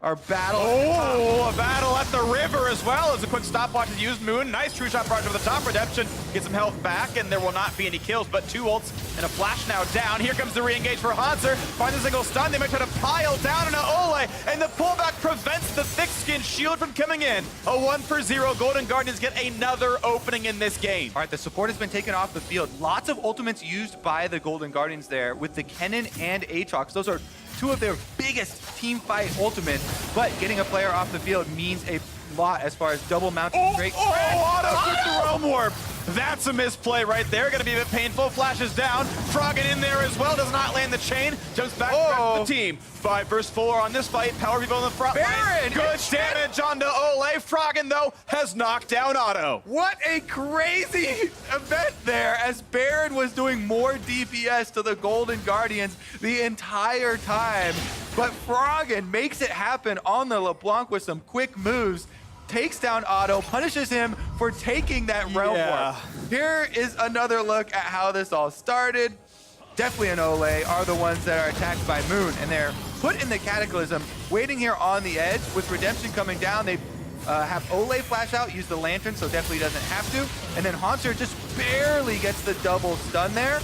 Our battle. Oh, a battle at the river as well as a quick stopwatch is used. Moon, nice true shot brought over the top. Redemption gets some health back, and there will not be any kills, but 2 ults and a flash now down. Here comes the re-engage for Hanser. Finds a single stun. They might try to pile down into Ole, and the pullback prevents the thick-skinned shield from coming in. A 1-for-0. Golden Guardians get another opening in this game. All right, the support has been taken off the field. Lots of ultimates used by the Golden Guardians there with the Kennen and Aatrox. Those are 2 of their biggest team fight ultimates, but getting a player off the field means a lot as far as double mounted Drake. Otto with the Realm Warp. That's a misplay right there. Gonna be a bit painful. Flashes down. Froggen in there as well. Does not land the chain. Jumps back to the rest of the team. 5 versus 4 on this fight. Power people in the front line. Good damage onto Ole. Froggen, though, has knocked down Otto. What a crazy event there, as Baron was doing more DPS to the Golden Guardians the entire time. But Froggen makes it happen on the LeBlanc with some quick moves. Takes down Otto, punishes him for taking that Realm Warp. Here is another look at how this all started. Definitely and Ole are the ones that are attacked by Moon, and they're put in the Cataclysm, waiting here on the edge. With Redemption coming down, they have Ole flash out, use the Lantern, so definitely doesn't have to. And then Hanser just barely gets the double stun there.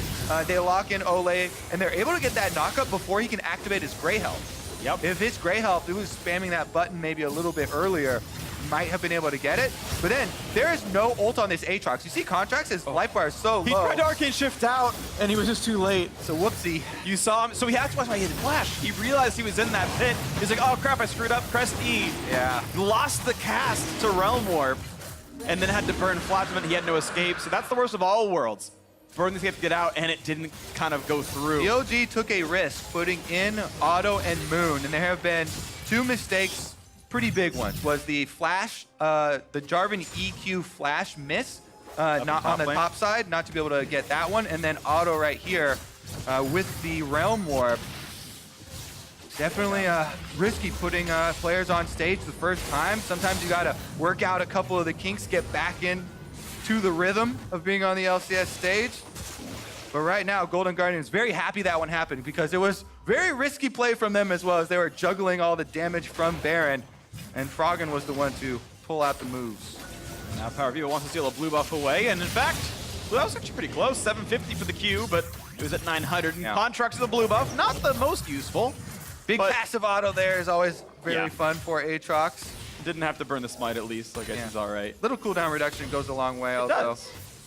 They lock in Ole, and they're able to get that knockup before he can activate his Grey Health. Yep. If his Grey Health, it was spamming that button maybe a little bit earlier, might have been able to get it. But then there is no ult on this Aatrox. You see Contracts, his life bar is so low. He tried to arcane shift out, and he was just too late. So whoopsie. You saw him, so he had to watch why he had flash. He realized he was in that pit. He's like, oh crap, I screwed up, pressed E. Yeah. Lost the cast to Realm Warp, and then had to burn Flatman. He had no escape, so that's the worst of all worlds. Burn the escape to get out, and it didn't kind of go through. CLG took a risk putting in Otto and Moon, and there have been 2 mistakes, pretty big ones. Was the flash, the Jarvan EQ flash miss, not on the top side, not to be able to get that one, and then Otto right here with the Realm Warp. Definitely risky putting players on stage the first time. Sometimes you gotta work out a couple of the kinks, get back in to the rhythm of being on the LCS stage. But right now, Golden Guardians very happy that one happened, because it was very risky play from them as well, as they were juggling all the damage from Baron, and Froggen was the one to pull out the moves. Now Power Viva wants to steal a blue buff away, and in fact, well, that was actually pretty close. 750 for the Q, but it was at 900. And Contracts to the blue buff, not the most useful. Big passive auto there is always very fun for Aatrox. Didn't have to burn the smite at least, so I guess he's all right. Little cooldown reduction goes a long way also.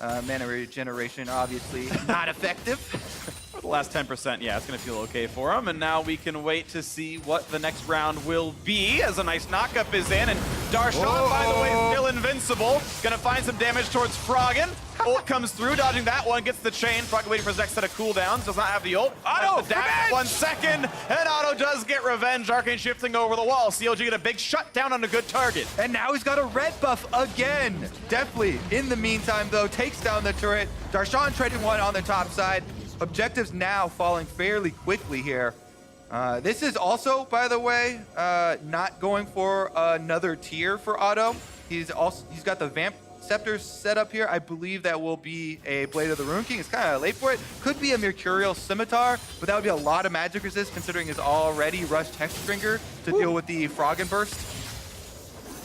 Mana regeneration, obviously not effective. For the last 10%, yeah, it's going to feel okay for him. And now we can wait to see what the next round will be, as a nice knockup is in. And Darshan, by the way, still invincible. Going to find some damage towards Froggen. Ult comes through, dodging that one, gets the chain. Froggen waiting for his next set of cooldowns, does not have the ult. Otto, the dash, 1 second, and Otto does get revenge. Arcane shifting over the wall. CLG get a big shutdown on a good target. And now he's got a red buff again. Definitely, in the meantime, though, takes down the turret. Darshan trading one on the top side. Objectives now falling fairly quickly here. This is also, by the way, not going for another tier for Otto. He's got the Vamp Scepter set up here. I believe that will be a Blade of the Rune King. It's kind of late for it. Could be a Mercurial Scimitar, but that would be a lot of magic resist considering his already rushed Hexbringer to deal with the Froggen Burst.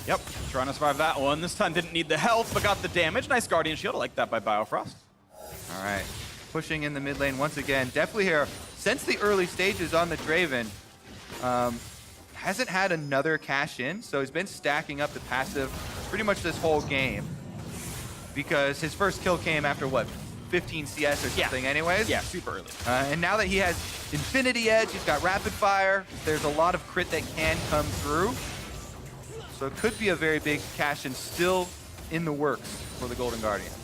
Yep, trying to survive that one. This time didn't need the health, but got the damage. Nice Guardian Shield, I like that by Biofrost. All right, pushing in the mid lane once again. Definitely here, since the early stages on the Draven, hasn't had another cash in, so he's been stacking up the passive pretty much this whole game. Because his first kill came after, what, 15 CS or something anyways? Yeah, super early. And now that he has Infinity Edge, he's got Rapid Fire, there's a lot of crit that can come through. So it could be a very big cash in still in the works for the Golden Guardians.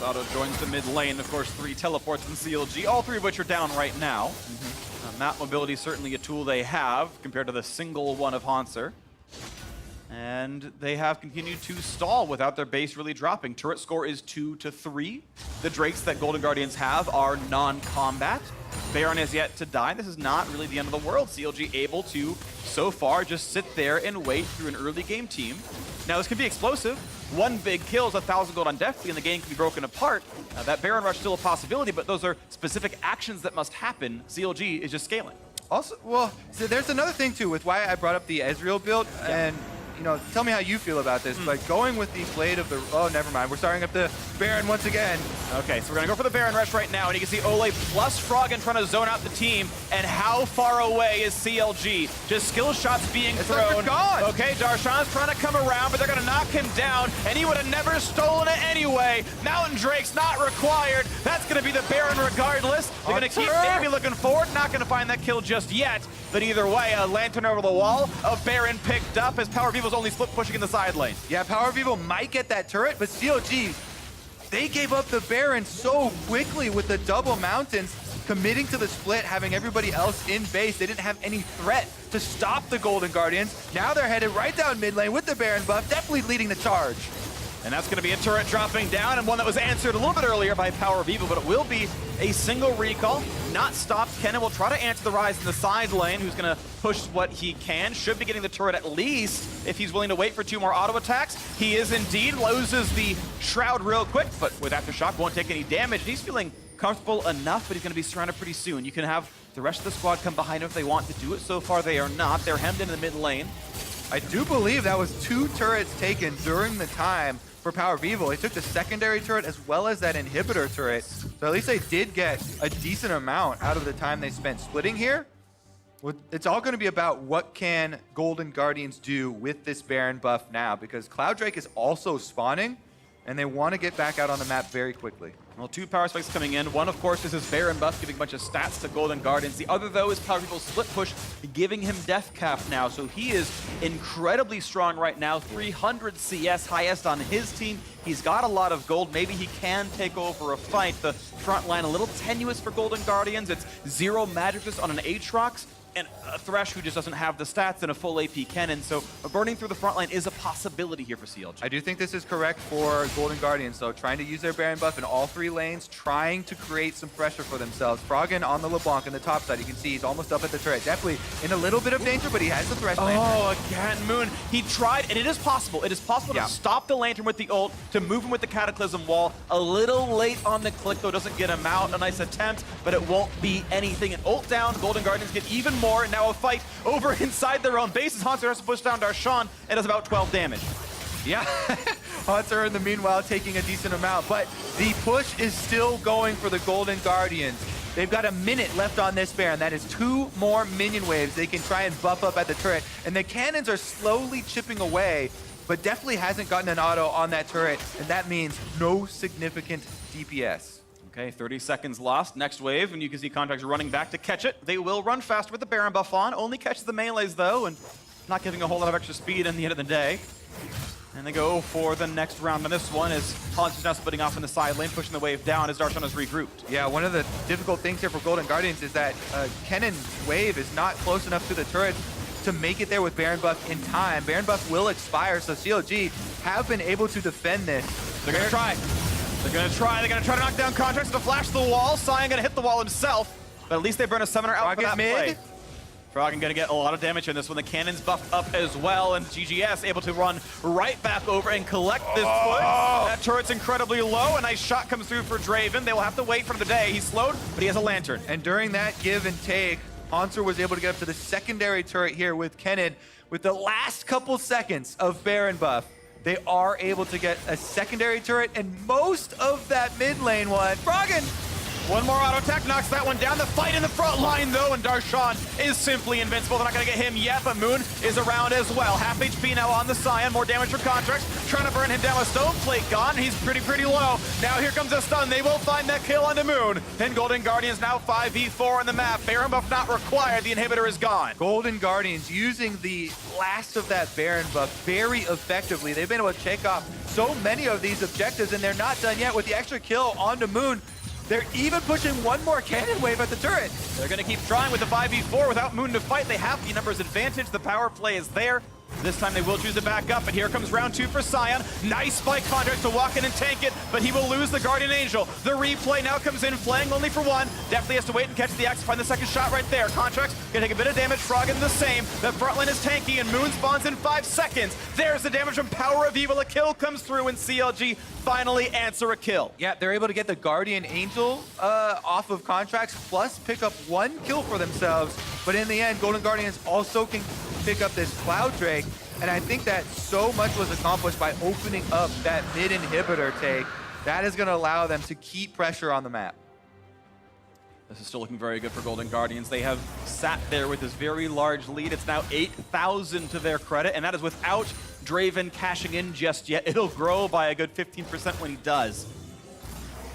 Auto joins the mid lane, of course, 3 teleports in CLG, all 3 of which are down right now. Map mobility is certainly a tool they have compared to the single one of Hanser. And they have continued to stall without their base really dropping. Turret score is 2 to 3. The Drakes that Golden Guardians have are non-combat. Baron has yet to die. This is not really the end of the world. CLG able to, so far, just sit there and wait through an early game team. Now, this can be explosive. One big kill is 1,000 gold on Deathly, and the game can be broken apart. That Baron Rush is still a possibility, but those are specific actions that must happen. CLG is just scaling. Also, well, so there's another thing, too, with why I brought up the Ezreal build, and you know, tell me how you feel about this, but going with the Blade of the... Oh, never mind. We're starting up the Baron once again. Okay, so we're going to go for the Baron Rush right now, and you can see Ole plus Froggen trying to zone out the team. And how far away is CLG? Just skill shots being thrown. Gone. Okay, Darshan's trying to come around, but they're going to knock him down, and he would have never stolen it anyway. Mountain Drake's not required. That's going to be the Baron regardless. They're going to keep maybe looking forward. Not going to find that kill just yet. But either way, a Lantern over the wall, a Baron picked up as Power Vivo's only split pushing in the side lane. Yeah, Power Vivo might get that turret, but CLG, they gave up the Baron so quickly with the double mountains, committing to the split, having everybody else in base. They didn't have any threat to stop the Golden Guardians. Now they're headed right down mid lane with the Baron buff, definitely leading the charge. And that's going to be a turret dropping down, and one that was answered a little bit earlier by Power Vivo, but it will be a single recall, not stopped. Kennen will try to answer the rise in the side lane, who's going to push what he can. Should be getting the turret at least if he's willing to wait for 2 more auto attacks. He is indeed, loses the Shroud real quick, but with Aftershock won't take any damage. He's feeling comfortable enough, but he's going to be surrounded pretty soon. You can have the rest of the squad come behind him if they want to do it. So far they are not. They're hemmed into the mid lane. I do believe that was 2 turrets taken during the time for Power Vivo. They took the secondary turret as well as that inhibitor turret. So at least they did get a decent amount out of the time they spent splitting here. It's all going to be about what can Golden Guardians do with this Baron buff now, because Cloud Drake is also spawning, and they want to get back out on the map very quickly. Well, 2 power spikes coming in. One, of course, is his Baron buff, giving a bunch of stats to Golden Guardians. The other, though, is Power Vivo's split push, giving him Death Cap now. So he is incredibly strong right now. 300 CS, highest on his team. He's got a lot of gold. Maybe he can take over a fight. The front line a little tenuous for Golden Guardians. It's 0 magic resist on an Aatrox, and a Thresh who just doesn't have the stats and a full AP Kennen. So burning through the front line is a possibility here for CLG. I do think this is correct for Golden Guardians, though. Trying to use their Baron buff in all 3 lanes, trying to create some pressure for themselves. Froggen on the LeBlanc in the top side. You can see he's almost up at the turret. Definitely in a little bit of danger, but he has the Thresh lantern. Oh, again, Moon. He tried, and it is possible. It is possible to stop the Lantern with the ult, to move him with the Cataclysm wall. A little late on the click, though. Doesn't get him out. A nice attempt, but it won't be anything. An ult down. Golden Guardians get even more, and now a fight over inside their own bases. Hanser has to push down Darshan and does about 12 damage. Yeah, Hanser in the meanwhile taking a decent amount, but the push is still going for the Golden Guardians. They've got a minute left on this Baron. That is 2 more minion waves they can try and buff up at the turret, and the cannons are slowly chipping away, but definitely hasn't gotten an auto on that turret, and that means no significant DPS. Okay, 30 seconds lost. Next wave, and you can see Contracts running back to catch it. They will run fast with the Baron buff on. Only catches the melees, though, and not giving a whole lot of extra speed in the end of the day. And they go for the next round on this one as Hanser's now splitting off in the side lane, pushing the wave down as Darshan is regrouped. Yeah, one of the difficult things here for Golden Guardians is that Kennen's wave is not close enough to the turret to make it there with Baron buff in time. Baron buff will expire, so CLG have been able to defend this. They're going to try. They're going to try to knock down Contracts to flash the wall. Sion going to hit the wall himself, but at least they burn a summoner out for that play. Froggen going to get a lot of damage in this one. The cannon's buffed up as well, and GGS able to run right back over and collect this push. That turret's incredibly low. A nice shot comes through for Draven. They will have to wait for the day. He's slowed, but he has a lantern. And during that give and take, Hanser was able to get up to the secondary turret here with Kennen. with the last couple seconds of Baron buff, they are able to get a secondary turret and most of that mid lane one. Froggen! One more auto attack knocks that one down. The fight in the front line, though, and Darshan is simply invincible. They're not going to get him yet, but Moon is around as well. Half HP now on the Scion. More damage for Contracts. Trying to burn him down with Stone Plate gone. He's pretty low. Now here comes a stun. They will find that kill onto Moon. Then Golden Guardians now 5v4 on the map. Baron buff not required. The inhibitor is gone. Golden Guardians using the last of that Baron buff very effectively. They've been able to take off so many of these objectives, and they're not done yet with the extra kill onto Moon. They're even pushing one more cannon wave at the turret. They're going to keep trying with the 5v4 without Moon to fight. They have the numbers advantage. The power play is there. This time they will choose to back up, but here comes round 2 for Scion. Nice spike Contracts to walk in and tank it, but he will lose the Guardian Angel. The replay now comes in, flaying only for one. Definitely has to wait and catch the axe, find the second shot right there. Contracts gonna take a bit of damage, Froggen the same. The front line is tanky, and Moon spawns in 5 seconds. There's the damage from Power of Evil. A kill comes through, and CLG finally answer a kill. Yeah, they're able to get the Guardian Angel off of Contracts, plus pick up 1 kill for themselves. But in the end, Golden Guardians also can pick up this Cloud Drake. And I think that so much was accomplished by opening up that mid inhibitor take. That is going to allow them to keep pressure on the map. This is still looking very good for Golden Guardians. They have sat there with this very large lead. It's now 8,000 to their credit, and that is without Draven cashing in just yet. It'll grow by a good 15% when he does.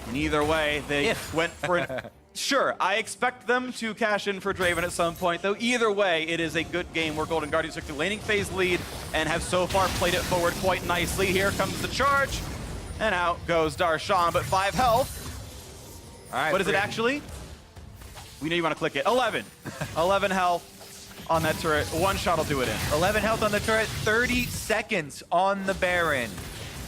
And either way, they went for it. Sure, I expect them to cash in for Draven at some point, though either way, it is a good game where Golden Guardians took the laning phase lead and have so far played it forward quite nicely. Here comes the charge, and out goes Darshan, but 5 health. All right, what is it actually? We know you want to click it. 11. 11 health on that turret. One shot will do it in. 11 health on the turret, 30 seconds on the Baron.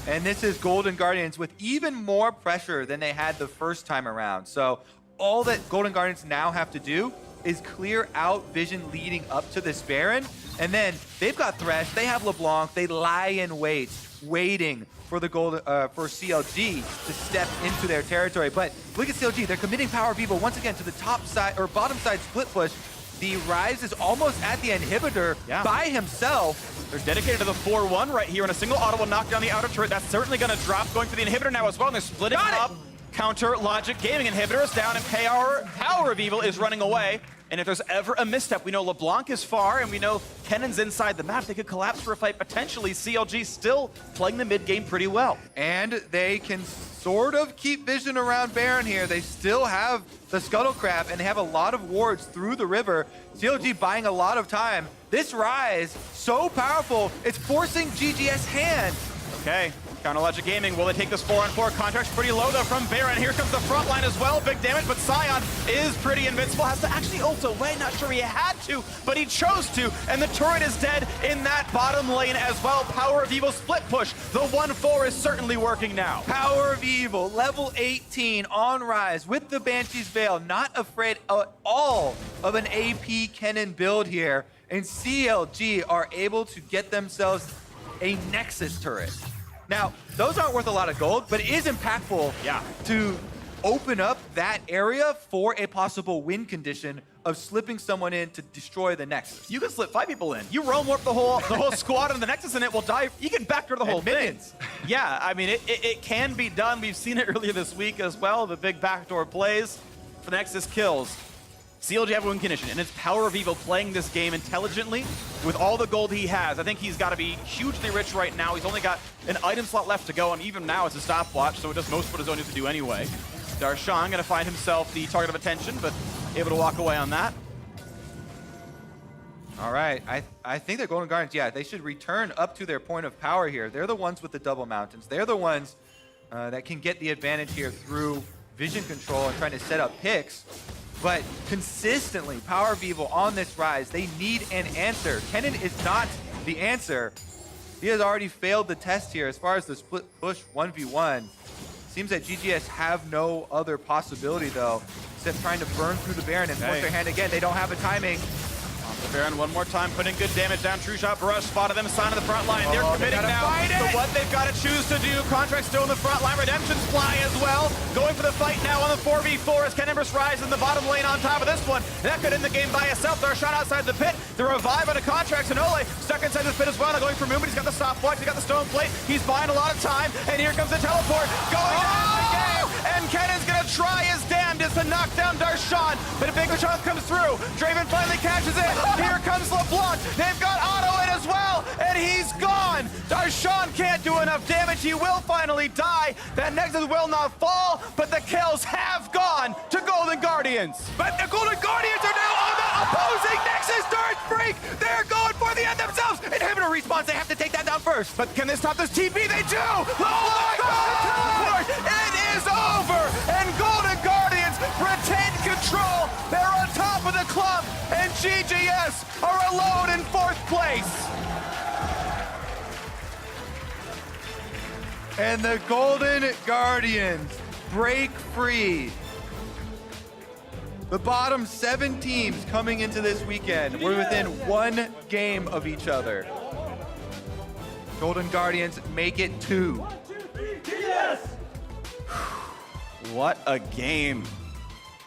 And this is Golden Guardians with even more pressure than they had the first time around. So all that Golden Guardians now have to do is clear out vision leading up to this Baron. And then they've got Thresh, they have LeBlanc, they lie in wait, waiting for the for CLG to step into their territory. But look at CLG, they're committing Power of Evil once again to the top side or bottom side split push. The Rise is almost at the inhibitor by himself. They're dedicated to the 4-1 right here, and a single auto will knock down the outer turret. That's certainly going to drop, going for the inhibitor now as well, and they're splitting up. Counter Logic Gaming inhibitor is down, and Power of Evil is running away. And if there's ever a misstep, we know LeBlanc is far, and we know Kennan's inside the map. They could collapse for a fight potentially. CLG still playing the mid game pretty well. And they can sort of keep vision around Baron here. They still have the Scuttlecraft, and they have a lot of wards through the river. CLG buying a lot of time. This Rise, so powerful, it's forcing GGS hand. Okay. Counter Logic Gaming, will they take this 4-on-4? Contract's pretty low though from Baron. Here comes the front line as well. Big damage, but Scion is pretty invincible. Has to actually ult away. Not sure he had to, but he chose to. And the turret is dead in that bottom lane as well. Power of Evil split push. The 1-4 is certainly working now. Power of Evil, level 18 on Rise with the Banshee's Veil. Not afraid at all of an AP Kennen build here. And CLG are able to get themselves a Nexus turret. Now, those aren't worth a lot of gold, but it is impactful to open up that area for a possible win condition of slipping someone in to destroy the Nexus. You can slip 5 people in. You roam warp the whole squad and the Nexus and it will die. You can backdoor the whole thing. Yeah, I mean, it can be done. We've seen it earlier this week as well, the big backdoor plays for the Nexus kills. CLG have a win condition, and it's Power of Evil playing this game intelligently with all the gold he has. I think he's got to be hugely rich right now. He's only got an item slot left to go, and even now it's a stopwatch, so it does most what his own needs to do anyway. Darshan going to find himself the target of attention, but able to walk away on that. All right, I think that Golden Guardians, they should return up to their point of power here. They're the ones with the double mountains. They're the ones that can get the advantage here through vision control and trying to set up picks. But consistently, Power of Evil on this Rise, they need an answer. Kennen is not the answer. He has already failed the test here as far as the split push 1v1. Seems that GGS have no other possibility, though, except trying to burn through the Baron and force their hand again. They don't have a timing. Baron one more time, putting good damage down. True shot, Brush spotted them, sign of the front line. They're committing now to what they've got to choose to do. Contract still in the front line. Redemption's fly as well. Going for the fight now on the 4v4 as Ken Embers rise in the bottom lane on top of this one. That could end the game by itself. They're shot outside the pit. The revive on the Contracts, and Ole stuck inside the pit as well. Now going for Moon, but he's got the stopwatch. He's got the stone plate. He's buying a lot of time, and here comes the teleport. Going to end the game, and Ken is going to try his damnedest to knock down Darshan, but a big chance comes through. Draven finally catches it. Here comes LeBlanc. They've got Otto in as well, and he's gone. Darshan can't do enough damage. He will finally die. That Nexus will not fall, but the kills have gone to Golden Guardians. But the Golden Guardians are now on the opposing Nexus Dark Freak. They're going for the end themselves. Inhibitor respawns. They have to take that down first. But can they stop this TP? They do! Oh my God! It is over! And Golden Guardians retain control. They're on top of the club, and GGS are alone in 4th place. And the Golden Guardians break free. The bottom 7 teams coming into this weekend were within 1 game of each other. Golden Guardians make it 2. What a game.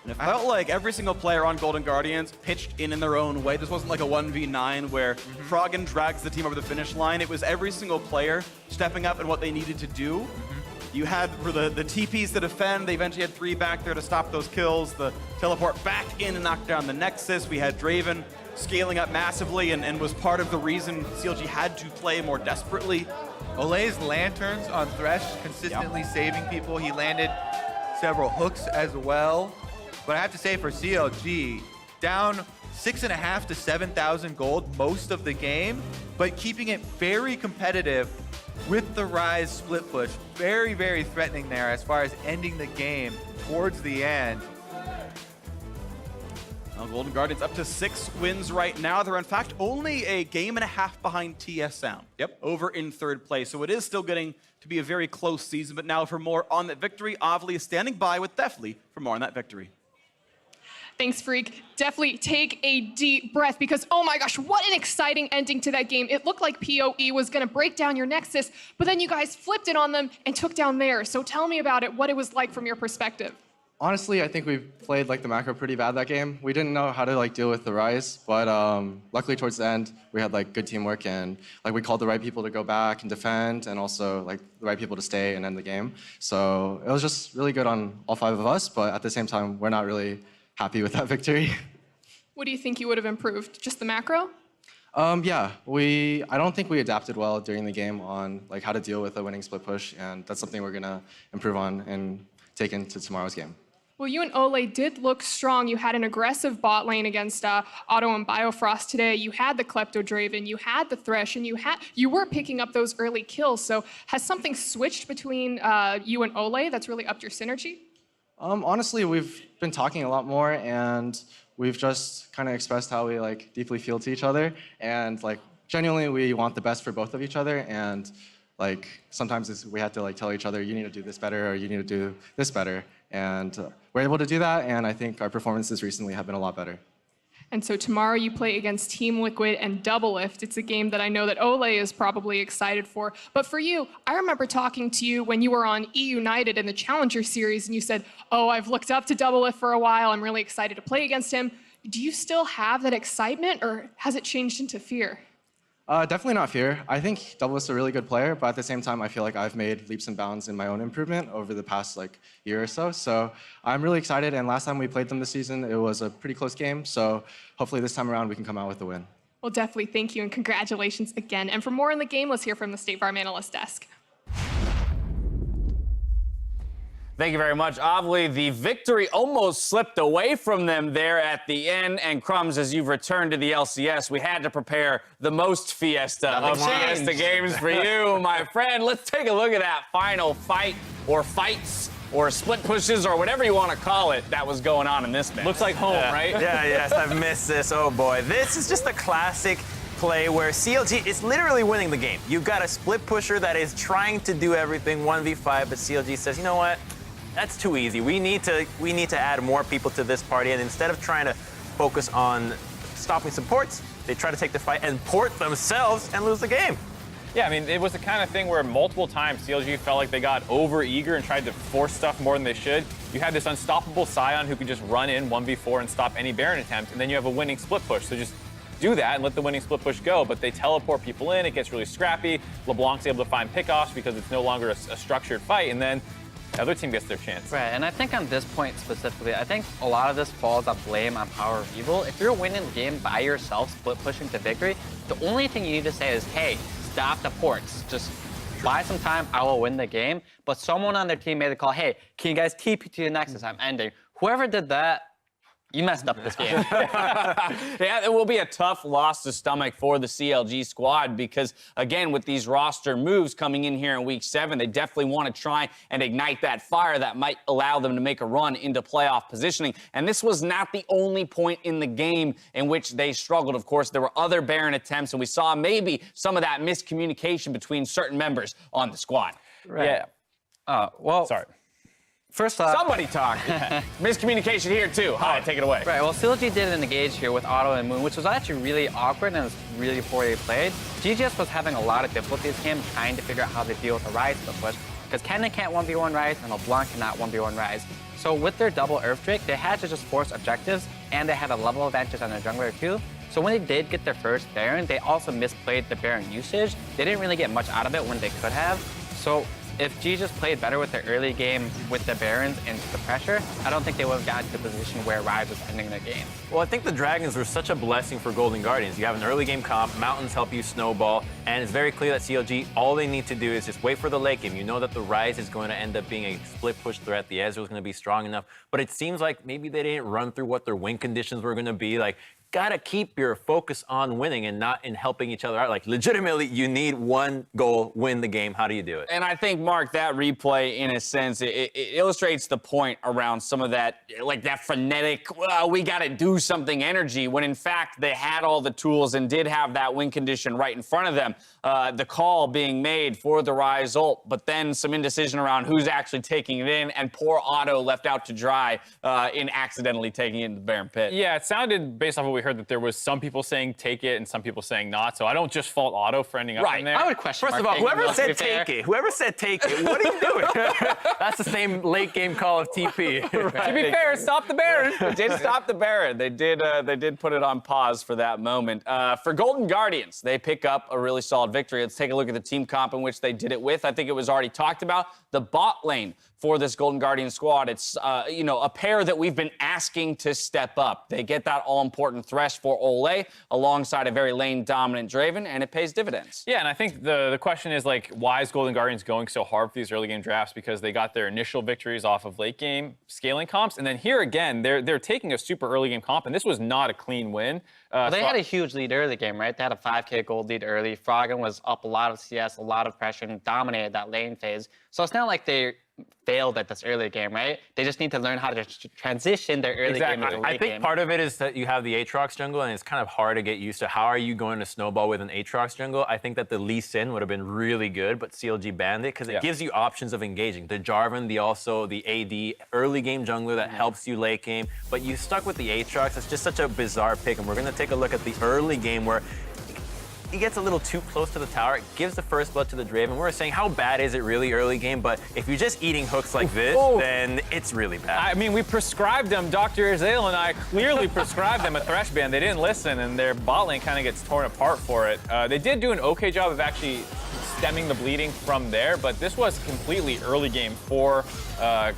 And it felt like every single player on Golden Guardians pitched in their own way. This wasn't like a 1v9 where Froggen drags the team over the finish line. It was every single player stepping up in what they needed to do. You had for the TPs to defend. They eventually had 3 back there to stop those kills. The teleport back in and knock down the Nexus. We had Draven scaling up massively and was part of the reason CLG had to play more desperately. Ole's lanterns on Thresh consistently saving people. He landed several hooks as well. But I have to say for CLG, down 6,500 to 7,000 gold most of the game, but keeping it very competitive with the Rise split push. Very, very threatening there as far as ending the game towards the end. Now Golden Guardians up to 6 wins right now. They're in fact only a game and a half behind TS Sound. Over in 3rd place. So it is still getting to be a very close season. But now for more on that victory, Avli is standing by with Deftly for more on that victory. Thanks, Freak. Definitely take a deep breath because, oh my gosh, what an exciting ending to that game. It looked like PoE was going to break down your Nexus, but then you guys flipped it on them and took down theirs. So tell me about it, what it was like from your perspective. Honestly, I think we played like the macro pretty bad that game. We didn't know how to like deal with the Rise, but luckily towards the end we had like good teamwork and like we called the right people to go back and defend, and also like the right people to stay and end the game. So it was just really good on all 5 of us, but at the same time we're not really happy with that victory. What do you think you would have improved? Just the macro? Yeah, I don't think we adapted well during the game on like how to deal with a winning split push, and that's something we're gonna improve on and take into tomorrow's game. Well, you and Ole did look strong. You had an aggressive bot lane against Otto and Biofrost today. You had the Klepto Draven, you had the Thresh, and you were picking up those early kills. So has something switched between you and Ole that's really upped your synergy? Honestly, we've been talking a lot more, and we've just kind of expressed how we like deeply feel to each other, and like genuinely we want the best for both of each other. And like sometimes we have to like tell each other, you need to do this better or you need to do this better, and we're able to do that. And I think our performances recently have been a lot better. And so tomorrow you play against Team Liquid and Doublelift. It's a game that I know that Ole is probably excited for. But for you, I remember talking to you when you were on E United in the Challenger Series, and you said, oh, I've looked up to Doublelift for a while. I'm really excited to play against him. Do you still have that excitement, or has it changed into fear? Definitely not fear. I think Doublelift's a really good player, but at the same time, I feel like I've made leaps and bounds in my own improvement over the past like year or so. So I'm really excited, and last time we played them this season, it was a pretty close game. So hopefully this time around we can come out with a win. Well, definitely thank you, and congratulations again. And for more in the game, let's hear from the State Farm Analyst Desk. Thank you very much, Avli. The victory almost slipped away from them there at the end. And Crumbs, as you've returned to the LCS, we had to prepare the most fiesta of Fiesta games for you, my friend. Let's take a look at that final fight, or fights, or split pushes, or whatever you want to call it, that was going on in this match. Looks like home, right? Yeah, yes, I've missed this. Oh boy, this is just a classic play where CLG is literally winning the game. You've got a split pusher that is trying to do everything 1v5, but CLG says, you know what? That's too easy. We need to add more people to this party, and instead of trying to focus on stopping supports. They try to take the fight and port themselves and lose the game. Yeah, I mean, it was the kind of thing where multiple times CLG felt like they got over-eager and tried to force stuff more than they should. You had this unstoppable Scion who could just run in 1v4 and stop any Baron attempt, and then you have a winning split push. So just do that and let the winning split push go, but they teleport people in, it gets really scrappy. LeBlanc's able to find pickoffs because it's no longer a structured fight, and then the other team gets their chance. Right, and I think on this point specifically, I think a lot of this falls on blame on Power of Evil. If you're winning the game by yourself, split pushing to victory, the only thing you need to say is, hey, stop the ports. Just buy some time, I will win the game. But someone on their team made the call, hey, can you guys TP to the Nexus? I'm ending. Whoever did that, you messed up this game. Yeah, it will be a tough loss to stomach for the CLG squad because, again, with these roster moves coming in here in Week 7, they definitely want to try and ignite that fire that might allow them to make a run into playoff positioning. And this was not the only point in the game in which they struggled. Of course, there were other Baron attempts, and we saw maybe some of that miscommunication between certain members on the squad. Right. Yeah. Well, Sorry. first off, Somebody talk. Miscommunication here, too. Hi, take it away. right, well, CLG did an engage here with Otto and Moon, which was actually really awkward and was really poorly played. GGS was having a lot of difficulty this game trying to figure out how to deal with the Rise split push, because Kennen can't 1v1 Rise and LeBlanc cannot 1v1 Rise. So with their double Earth Drake, they had to just force objectives, and they had a level advantage on their jungler too. So when they did get their first Baron, they also misplayed the Baron usage. They didn't really get much out of it when they could have. So if G just played better with their early game with the Barons and the pressure, I don't think they would have gotten to the position where Rise was ending the game. Well, I think the Dragons were such a blessing for Golden Guardians. You have an early game comp, Mountains help you snowball, and it's very clear that CLG, all they need to do is just wait for the late game. You know that the Rise is going to end up being a split push threat. The Ezreal is going to be strong enough, but it seems like maybe they didn't run through what their win conditions were going to be. Like, gotta keep your focus on winning and not in helping each other out. Like, legitimately, you need one goal, win the game. How do you do it? And I think, Mark, that replay, in a sense, it illustrates the point around some of that, like that frenetic, well, we got to do something energy, when in fact they had all the tools and did have that win condition right in front of them. The call being made for the Rise ult, but then some indecision around who's actually taking it in, and poor Otto left out to dry in accidentally taking it in the Baron pit. Yeah, it sounded, based off what we heard, that there was some people saying take it and some people saying not. So I don't just fault Otto for ending up in there. I would question First of all, whoever said take it, what are you doing? That's the same late game call of TP. To be fair, stop the Baron. They did stop the Baron. They did put it on pause for that moment. For Golden Guardians, they pick up a really solid victory. Let's take a look at the team comp in which they did it with. I think it was already talked about. The bot lane for this Golden Guardian squad, it's a pair that we've been asking to step up. They get that all-important thresh for Ole alongside a very lane-dominant Draven, and it pays dividends. Yeah, and I think the question is, like, why is Golden Guardians going so hard for these early game drafts? Because they got their initial victories off of late game scaling comps, and then here again, they're taking a super early game comp, and this was not a clean win. Well, they had a huge lead early game, right? They had a 5K gold lead early. Froggen was up a lot of CS, a lot of pressure, and dominated that lane phase. So it's not like they failed at this early game, right? They just need to learn how to transition their early game into late I think game. part of it is that you have the Aatrox jungle, and it's kind of hard to get used to. How are you going to snowball with an Aatrox jungle? I think that the Lee Sin would have been really good, but CLG banned it because it gives you options of engaging. The Jarvan, the AD, early game jungler that helps you late game, but you stuck with the Aatrox. It's just such a bizarre pick, and we're going to take a look at the early game where he gets a little too close to the tower. It gives the first blood to the Draven. We're saying, how bad is it really early game? But if you're just eating hooks like this, then it's really bad. I mean, we prescribed them. Dr. Azale and I clearly prescribed them a thresh ban. They didn't listen, and their bot lane kind of gets torn apart for it. They did do an okay job of actually stemming the bleeding from there, but this was completely early game for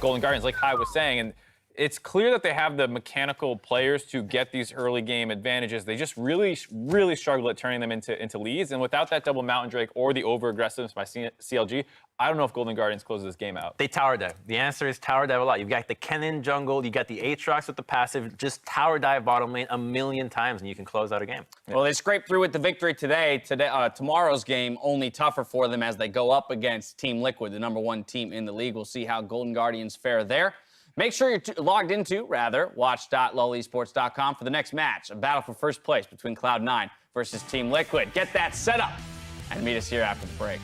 Golden Guardians, like Hai was saying. And it's clear that they have the mechanical players to get these early game advantages. They just really, really struggle at turning them into leads. And without that double Mountain Drake or the over-aggressiveness by CLG, I don't know if Golden Guardians closes this game out. They tower dive. The answer is tower dive a lot. You've got the Kennen jungle, you got the Aatrox with the passive, just tower dive bottom lane a million times and you can close out a game. Well, they scraped through with the victory today. Tomorrow's game only tougher for them as they go up against Team Liquid, the #1 team in the league. We'll see how Golden Guardians fare there. Make sure you're logged into, watch.lolesports.com for the next match, a battle for first place between Cloud9 versus Team Liquid. Get that set up and meet us here after the break.